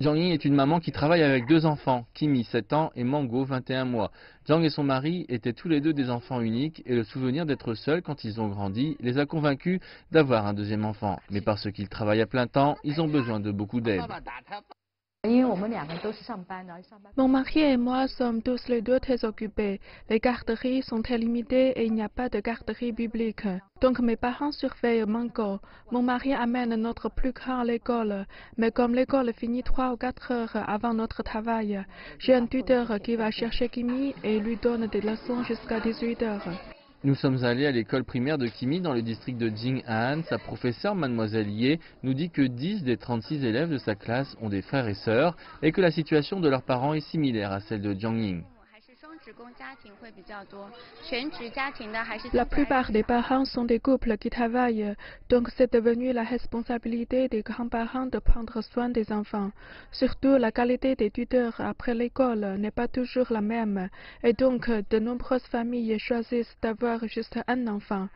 Jiang Ying est une maman qui travaille avec deux enfants, Kimi 7 ans et Mango 21 mois. Jiang et son mari étaient tous les deux des enfants uniques et le souvenir d'être seuls quand ils ont grandi les a convaincus d'avoir un deuxième enfant. Mais parce qu'ils travaillent à plein temps, ils ont besoin de beaucoup d'aide. Mon mari et moi sommes tous les deux très occupés. Les garderies sont très limitées et il n'y a pas de garderie publique. Donc mes parents surveillent Mango. Mon mari amène notre plus grand à l'école. Mais comme l'école finit 3 ou 4 heures avant notre travail, j'ai un tuteur qui va chercher Kimi et lui donne des leçons jusqu'à 18 heures. Nous sommes allés à l'école primaire de Kimi dans le district de Jing'an. Sa professeure, mademoiselle Ye, nous dit que 10 des 36 élèves de sa classe ont des frères et sœurs et que la situation de leurs parents est similaire à celle de Jiang Ying. La plupart des parents sont des couples qui travaillent, donc c'est devenu la responsabilité des grands-parents de prendre soin des enfants. Surtout, la qualité des tuteurs après l'école n'est pas toujours la même, et donc de nombreuses familles choisissent d'avoir juste un enfant.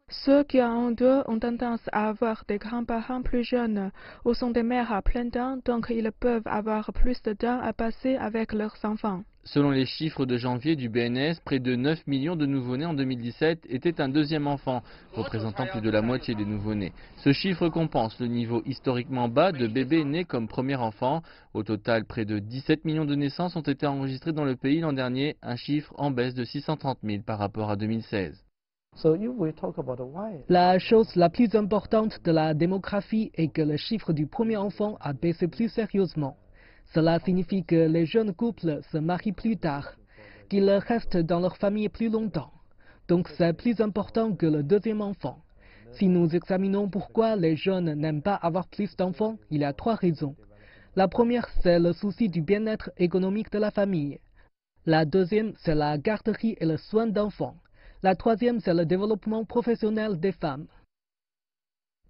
Ceux qui en ont deux ont tendance à avoir des grands-parents plus jeunes ou sont des mères à plein temps, donc ils peuvent avoir plus de temps à passer avec leurs enfants. Selon les chiffres de janvier du BNS, près de 9 millions de nouveau-nés en 2017 étaient un deuxième enfant, représentant plus de la moitié des nouveau-nés. Ce chiffre compense le niveau historiquement bas de bébés nés comme premier enfant. Au total, près de 17 millions de naissances ont été enregistrées dans le pays l'an dernier, un chiffre en baisse de 630 000 par rapport à 2016. La chose la plus importante de la démographie est que le chiffre du premier enfant a baissé plus sérieusement. Cela signifie que les jeunes couples se marient plus tard, qu'ils restent dans leur famille plus longtemps. Donc c'est plus important que le deuxième enfant. Si nous examinons pourquoi les jeunes n'aiment pas avoir plus d'enfants, il y a 3 raisons. La première, c'est le souci du bien-être économique de la famille. La deuxième, c'est la garderie et le soin d'enfants. La troisième, c'est le développement professionnel des femmes.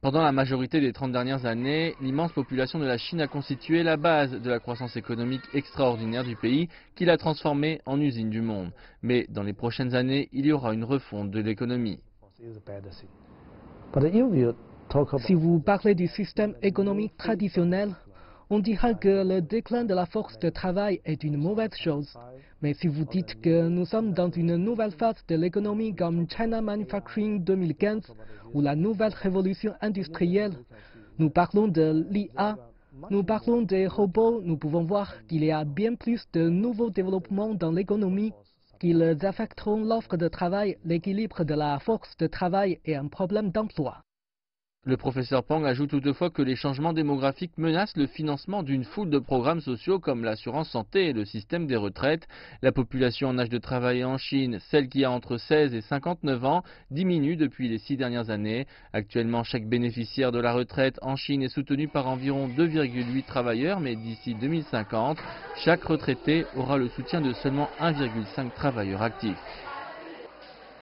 Pendant la majorité des 30 dernières années, l'immense population de la Chine a constitué la base de la croissance économique extraordinaire du pays qui l'a transformé en usine du monde. Mais dans les prochaines années, il y aura une refonte de l'économie. Si vous parlez du système économique traditionnel, on dira que le déclin de la force de travail est une mauvaise chose. Mais si vous dites que nous sommes dans une nouvelle phase de l'économie comme China Manufacturing 2015 ou la nouvelle révolution industrielle, nous parlons de l'IA, nous parlons des robots, nous pouvons voir qu'il y a bien plus de nouveaux développements dans l'économie, qu'ils affecteront l'offre de travail, l'équilibre de la force de travail et un problème d'emploi. Le professeur Pang ajoute toutefois que les changements démographiques menacent le financement d'une foule de programmes sociaux comme l'assurance santé et le système des retraites. La population en âge de travailler en Chine, celle qui a entre 16 et 59 ans, diminue depuis les 6 dernières années. Actuellement, chaque bénéficiaire de la retraite en Chine est soutenu par environ 2,8 travailleurs, mais d'ici 2050, chaque retraité aura le soutien de seulement 1,5 travailleurs actifs.